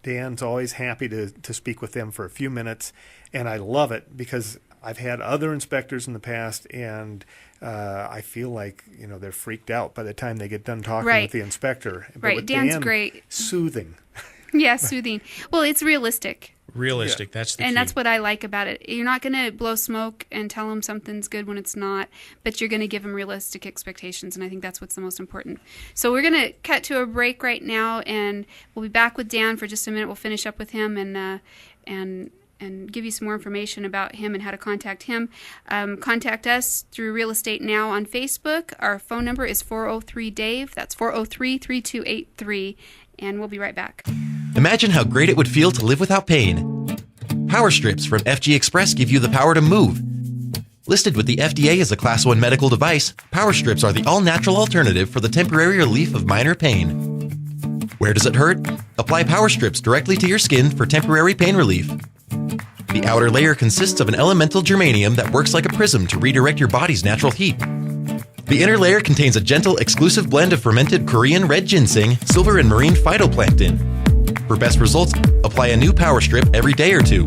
C: Dan's always happy to speak with them for a few minutes, and I love it because I've had other inspectors in the past, and I feel like they're freaked out by the time they get done talking
B: Right.
C: with the inspector. But
B: Right.
C: with
B: Dan's
C: Dan,
B: great.
C: soothing.
B: Yeah, soothing. Well, it's realistic.
H: Realistic, that's the key.
B: And that's what I like about it. You're not going to blow smoke and tell them something's good when it's not, but you're going to give them realistic expectations, and I think that's what's the most important. So we're going to cut to a break right now, and we'll be back with Dan for just a minute. We'll finish up with him and give you some more information about him and how to contact him. Contact us through Real Estate Now on Facebook. Our phone number is 403-DAVE. That's 403-3283, and we'll be right back.
A: Imagine how great it would feel to live without pain. Power strips from FG Express give you the power to move. Listed with the FDA as a Class 1 medical device, power strips are the all-natural alternative for the temporary relief of minor pain. Where does it hurt? Apply power strips directly to your skin for temporary pain relief. The outer layer consists of an elemental germanium that works like a prism to redirect your body's natural heat. The inner layer contains a gentle, exclusive blend of fermented Korean red ginseng, silver, and marine phytoplankton. For best results, apply a new power strip every day or two.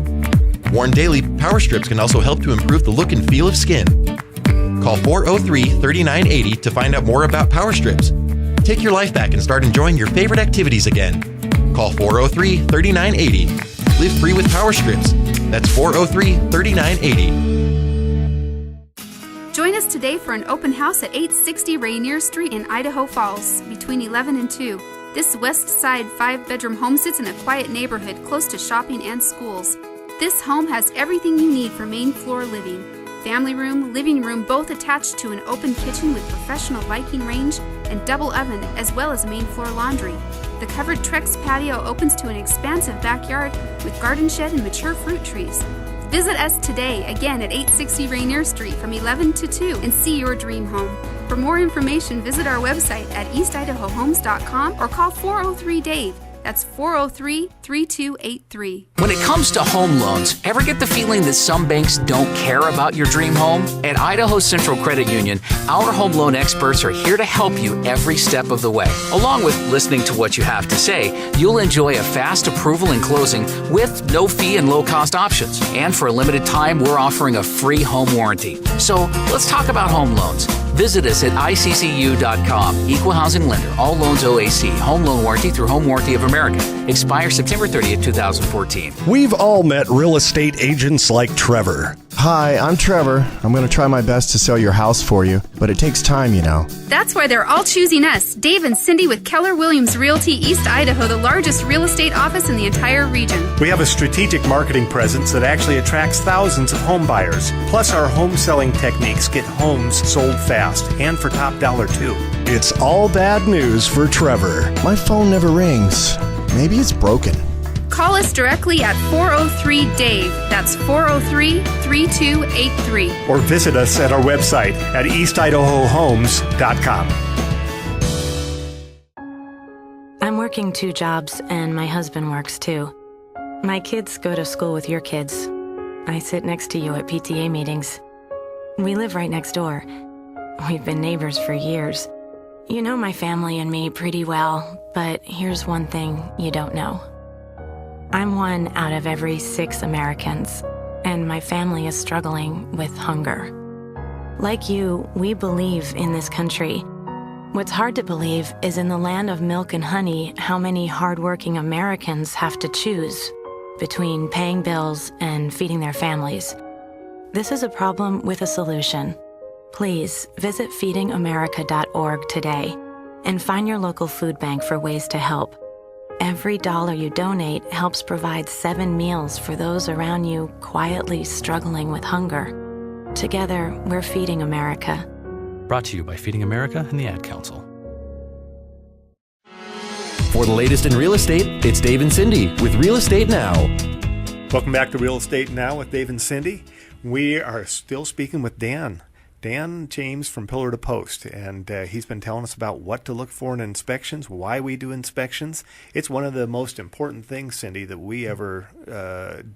A: Worn daily, power strips can also help to improve the look and feel of skin. Call 403-3980 to find out more about power strips. Take your life back and start enjoying your favorite activities again. Call 403-3980. Live free with power strips. That's 403-3980.
B: Join us today for an open house at 860 Rainier Street in Idaho Falls between 11 and 2. This West Side 5-bedroom home sits in a quiet neighborhood close to shopping and schools. This home has everything you need for main floor living. Family room, living room, both attached to an open kitchen with professional Viking range and double oven, as well as main floor laundry. The covered Trex patio opens to an expansive backyard with garden shed and mature fruit trees. Visit us today, again at 860 Rainier Street from 11 to 2, and see your dream home. For more information, visit our website at eastidahohomes.com or call 403-DAVE. That's 403-3283.
D: When it comes to home loans, ever get the feeling that some banks don't care about your dream home? At Idaho Central Credit Union, our home loan experts are here to help you every step of the way. Along with listening to what you have to say, you'll enjoy a fast approval and closing with no fee and low cost options. And for a limited time, we're offering a free home warranty. So let's talk about home loans. Visit us at icccu.com. Equal housing lender. All loans OAC. Home loan warranty through Home Warranty of America. Expires September 30th, 2014.
E: We've all met real estate agents like Trevor.
F: Hi, I'm Trevor. I'm going to try my best to sell your house for you, but it takes time, you know.
B: That's why they're all choosing us, Dave and Cyndi with Keller Williams Realty East Idaho, the largest real estate office in the entire region.
C: We have a strategic marketing presence that actually attracts thousands of home buyers. Plus, our home selling techniques get homes sold fast and for top dollar, too.
E: It's all bad news for Trevor.
F: My phone never rings. Maybe it's broken.
B: Call us directly at 403-DAVE. That's 403-3283.
C: Or visit us at our website at eastidahohomes.com.
L: I'm working 2 jobs, and my husband works too. My kids go to school with your kids. I sit next to you at PTA meetings. We live right next door. We've been neighbors for years. You know my family and me pretty well, but here's one thing you don't know. I'm 1 out of every 6 Americans, and my family is struggling with hunger. Like you, we believe in this country. What's hard to believe is in the land of milk and honey, how many hardworking Americans have to choose between paying bills and feeding their families. This is a problem with a solution. Please visit feedingamerica.org today and find your local food bank for ways to help. Every dollar you donate helps provide 7 meals for those around you quietly struggling with hunger. Together, we're Feeding America.
G: Brought to you by Feeding America and the Ad Council. For the latest in real estate, it's Dave and Cyndi with Real Estate Now.
C: Welcome back to Real Estate Now with Dave and Cyndi. We are still speaking with Dan James from Pillar to Post, and he's been telling us about what to look for in inspections, why we do inspections. It's one of the most important things, Cyndi, that we ever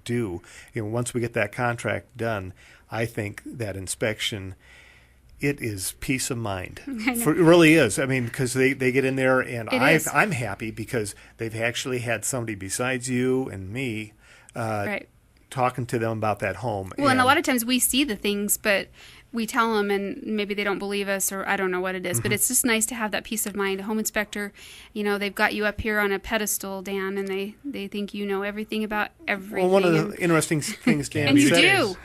C: do. You know, once we get that contract done, I think that inspection, it is peace of mind. It really is. I mean, because they get in there, and I'm happy because they've actually had somebody besides you and me
B: Right.
C: talking to them about that home.
B: Well, and a lot of times we see the things, but we tell them and maybe they don't believe us, or I don't know what it is, but it's just nice to have that peace of mind. A home inspector, you know, they've got you up here on a pedestal, Dan, and they think you know everything about everything.
C: Well, one of the interesting things Dan
B: and you
C: said,
B: do.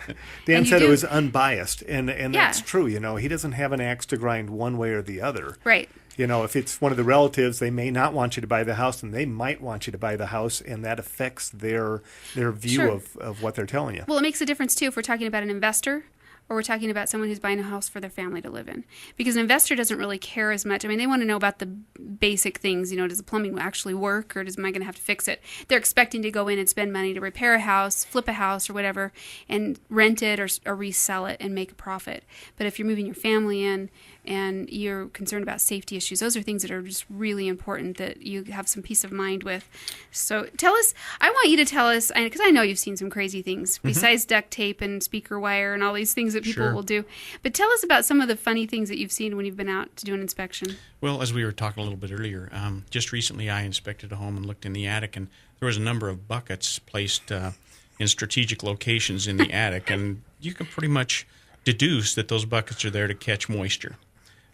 C: Dan said it was unbiased, and that's true. You know, he doesn't have an axe to grind one way or the other.
B: Right.
C: You know, if it's one of the relatives, they may not want you to buy the house, and they might want you to buy the house, and that affects their view of what they're telling you.
B: Well, it makes a difference, too, if we're talking about an investor or we're talking about someone who's buying a house for their family to live in. Because an investor doesn't really care as much. I mean, they want to know about the basic things. You know, does the plumbing actually work, or am I going to have to fix it? They're expecting to go in and spend money to repair a house, flip a house, or whatever, and rent it or resell it and make a profit. But if you're moving your family in and you're concerned about safety issues, those are things that are just really important that you have some peace of mind with. So tell us, I want you to tell us, because I know you've seen some crazy things besides duct tape and speaker wire and all these things that people will do. But tell us about some of the funny things that you've seen when you've been out to do an inspection.
H: Well, as we were talking a little bit earlier, just recently I inspected a home and looked in the attic, and there was a number of buckets placed in strategic locations in the attic, and you can pretty much deduce that those buckets are there to catch moisture.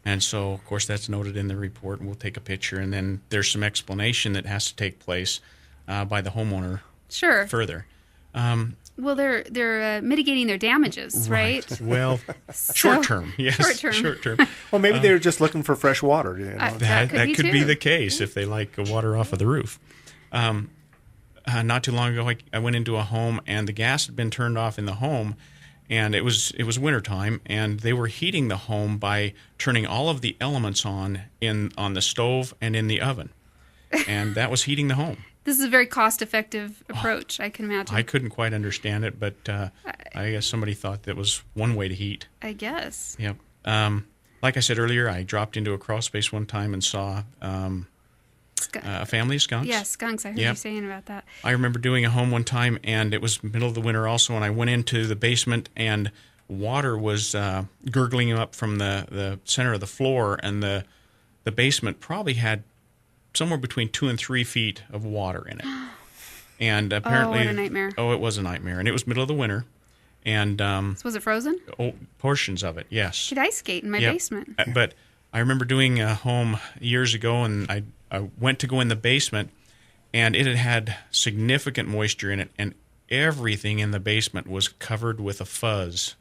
H: And so, of course, that's noted in the report, and we'll take a picture, and then there's some explanation that has to take place by the homeowner further.
B: Well, they're mitigating their damages, right?
H: Well, short term, yes. Short term.
C: Well, maybe they're just looking for fresh water. You know?
H: That could be the case if they like water off of the roof. Not too long ago, I went into a home, and the gas had been turned off in the home, and it was wintertime, and they were heating the home by turning all of the elements on the stove and in the oven, and that was heating the home.
B: This is a very cost-effective approach, I can imagine.
H: I couldn't quite understand it, but I guess somebody thought that was one way to heat.
B: I guess.
H: Yep. Like I said earlier, I dropped into a crawl space one time and saw a family of skunks.
B: Yeah, skunks. I heard you saying about that.
H: I remember doing a home one time, and it was middle of the winter also, and I went into the basement, and water was gurgling up from the center of the floor, and the basement probably had somewhere between 2 and 3 feet of water in it. And apparently,
B: what a nightmare.
H: Oh, it was a nightmare, and it was middle of the winter. And
B: so was it frozen?
H: Oh, portions of it, yes.
B: Should ice skate in my basement?
H: But I remember doing a home years ago, and I went to go in the basement, and it had significant moisture in it, and everything in the basement was covered with a fuzz,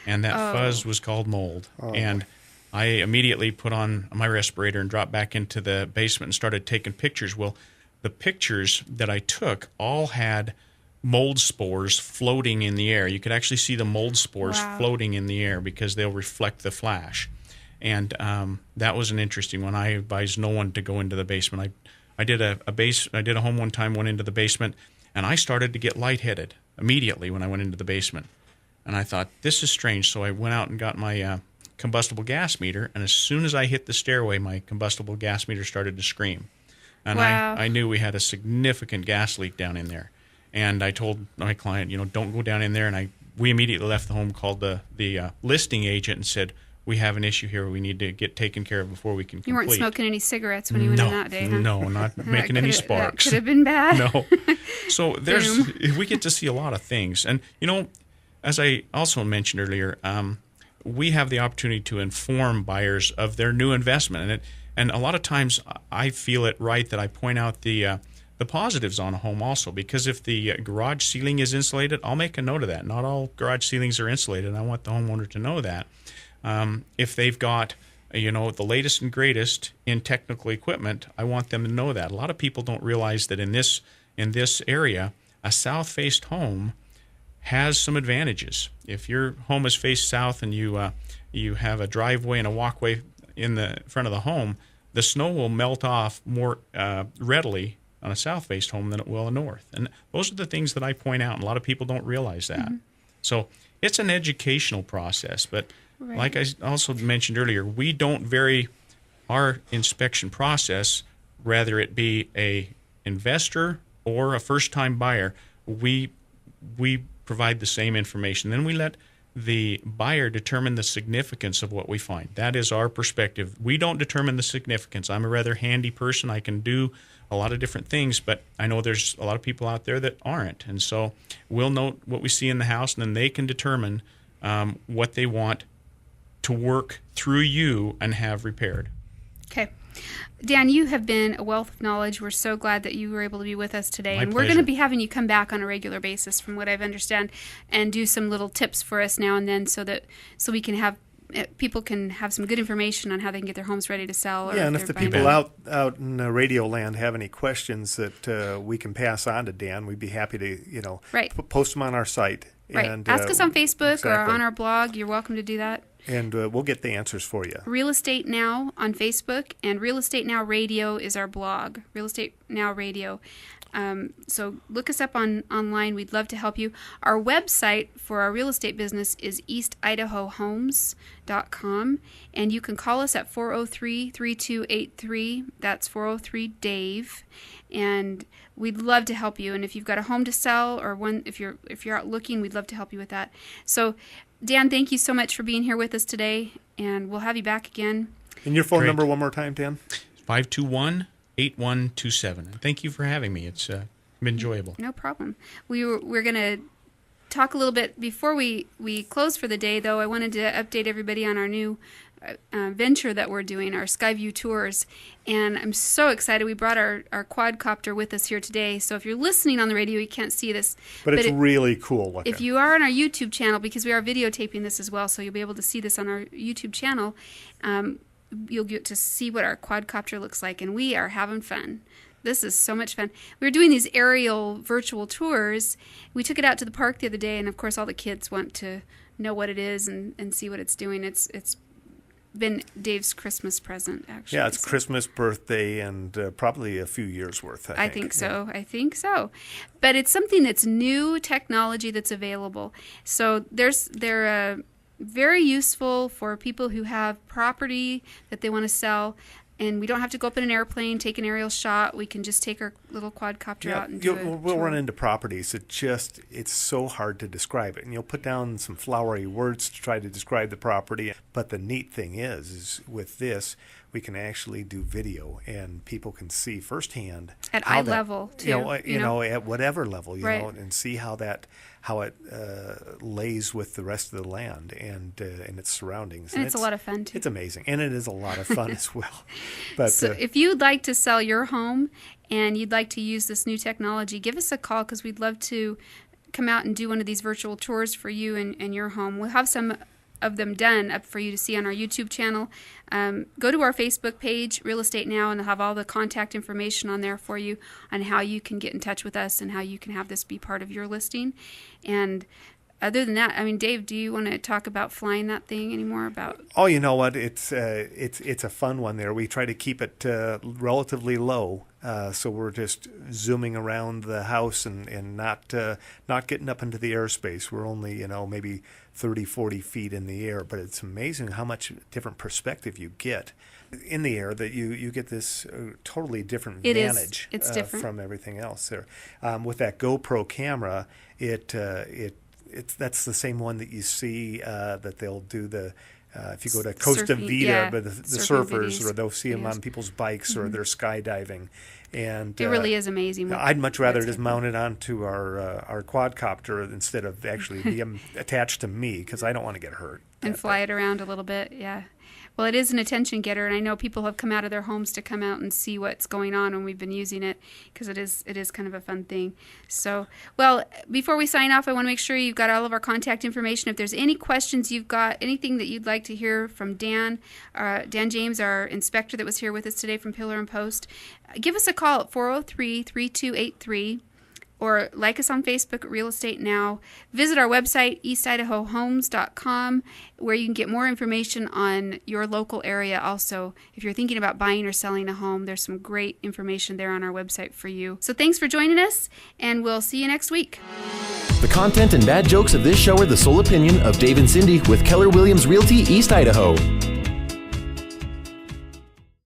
H: and that fuzz was called mold. And I immediately put on my respirator and dropped back into the basement and started taking pictures. Well, the pictures that I took all had mold spores floating in the air. You could actually see the mold spores floating in the air because they'll reflect the flash. And that was an interesting one. I advise no one to go into the basement. I did a home one time, went into the basement, and I started to get lightheaded immediately when I went into the basement. And I thought, this is strange. So I went out and got my combustible gas meter, and as soon as I hit the stairway, my combustible gas meter started to scream. And I knew we had a significant gas leak down in there. And I told my client, don't go down in there. And we immediately left the home, called the listing agent, and said, we have an issue here we need to get taken care of before we can complete.
B: You weren't smoking any cigarettes when you went in that day, huh?
H: No, not making any sparks.
B: That could have been bad.
H: No. So we get to see a lot of things. And, as I also mentioned earlier, we have the opportunity to inform buyers of their new investment. And a lot of times I feel it right that I point out the positives on a home also, because if the garage ceiling is insulated, I'll make a note of that. Not all garage ceilings are insulated, and I want the homeowner to know that. If they've got, the latest and greatest in technical equipment, I want them to know that. A lot of people don't realize that in this area, a south-faced home has some advantages. If your home is faced south and you have a driveway and a walkway in the front of the home, the snow will melt off more readily on a south-faced home than it will a north. And those are the things that I point out, and a lot of people don't realize that. Mm-hmm. So it's an educational process, but like I also mentioned earlier, we don't vary our inspection process, whether it be a investor or a first-time buyer. We provide the same information. Then we let the buyer determine the significance of what we find. That is our perspective. We don't determine the significance. I'm a rather handy person. I can do a lot of different things, but I know there's a lot of people out there that aren't. And so we'll note what we see in the house, and then they can determine what they want to work through you and have repaired.
B: Okay. Dan, you have been a wealth of knowledge. We're so glad that you were able to be with us today.
H: My
B: and
H: pleasure.
B: We're going to be having you come back on a regular basis, from what I understand, and do some little tips for us now and then, so we can have people can have some good information on how they can get their homes ready to sell. Or
C: and if the people out in radio land have any questions that we can pass on to Dan, we'd be happy to post them on our site.
B: Right.
C: And
B: ask us on Facebook
C: exactly.
B: or on our blog. You're welcome to do that.
C: And we'll get the answers for you.
B: Real Estate Now on Facebook, and Real Estate Now Radio is our blog. Real Estate Now Radio. So look us up online. We'd love to help you. Our website for our real estate business is eastidahohomes.com, and you can call us at 403-3283. That's 403-DAVE, and we'd love to help you. And if you've got a home to sell, or one, if you're out looking, we'd love to help you with that. So, Dan, thank you so much for being here with us today, and we'll have you back again.
C: And your phone number one more time, Dan?
H: 521-8127. Thank you for having me. It's been enjoyable.
B: No problem. We're going to talk a little bit before we close for the day, though. I wanted to update everybody on our new venture that we're doing, our Skyview Tours. And I'm so excited. We brought our quadcopter with us here today. So if you're listening on the radio, you can't see this.
C: But it's really cool looking.
B: If you are on our YouTube channel, because we are videotaping this as well, so you'll be able to see this on our YouTube channel, you'll get to see what our quadcopter looks like, and we are having fun. This is so much fun. We were doing these aerial virtual tours. We took it out to the park the other day, and of course all the kids want to know what it is and see what it's doing. It's been Dave's Christmas present, actually.
C: Yeah, it's Christmas, birthday, and probably a few years worth, I think.
B: So. I think so. But it's something that's new technology that's available. So they're very useful for people who have property that they want to sell. And we don't have to go up in an airplane, take an aerial shot. We can just take our little quadcopter out and do it.
C: We'll run into properties it's so hard to describe it. And you'll put down some flowery words to try to describe the property. But the neat thing is with this, we can actually do video, and people can see firsthand
B: at eye level too.
C: You know, at whatever level, you
B: right.
C: know, and see how it lays with the rest of the land and its surroundings.
B: And it's a lot of fun too.
C: It's amazing, and it is a lot of fun as well. But
B: so if you'd like to sell your home and you'd like to use this new technology, give us a call, because we'd love to come out and do one of these virtual tours for you and your home. We'll have some of them done up for you to see on our YouTube channel. Go to our Facebook page, Real Estate Now, and they'll have all the contact information on there for you on how you can get in touch with us and how you can have this be part of your listing. And other than that, I mean, Dave, do you want to talk about flying that thing anymore?
C: Oh, you know what? It's a fun one there. We try to keep it relatively low, so we're just zooming around the house and not getting up into the airspace. We're only, maybe 30, 40 feet in the air, but it's amazing how much different perspective you get in the air, that you get this totally different vantage
B: it's different
C: from everything else there. With that GoPro camera, that's the same one that you see that they'll do the if you go to Costa Vida, but the surfers,
B: videos,
C: or they'll see them on people's bikes, or they're skydiving, and
B: it really is amazing.
C: I'd much rather just mount it onto our quadcopter instead of actually be attached to me, because I don't want to get hurt
B: and fly it around a little bit. Yeah. Well, it is an attention getter, and I know people have come out of their homes to come out and see what's going on when we've been using it, because it is kind of a fun thing. So, well, before we sign off, I want to make sure you've got all of our contact information. If there's any questions you've got, anything that you'd like to hear from Dan James, our inspector that was here with us today from Pillar and Post, give us a call at 403-3283. Or like us on Facebook at Real Estate Now. Visit our website, eastidahohomes.com, where you can get more information on your local area. Also, if you're thinking about buying or selling a home, there's some great information there on our website for you. So thanks for joining us, and we'll see you next week.
G: The content and bad jokes of this show are the sole opinion of Dave and Cyndi with Keller Williams Realty East Idaho.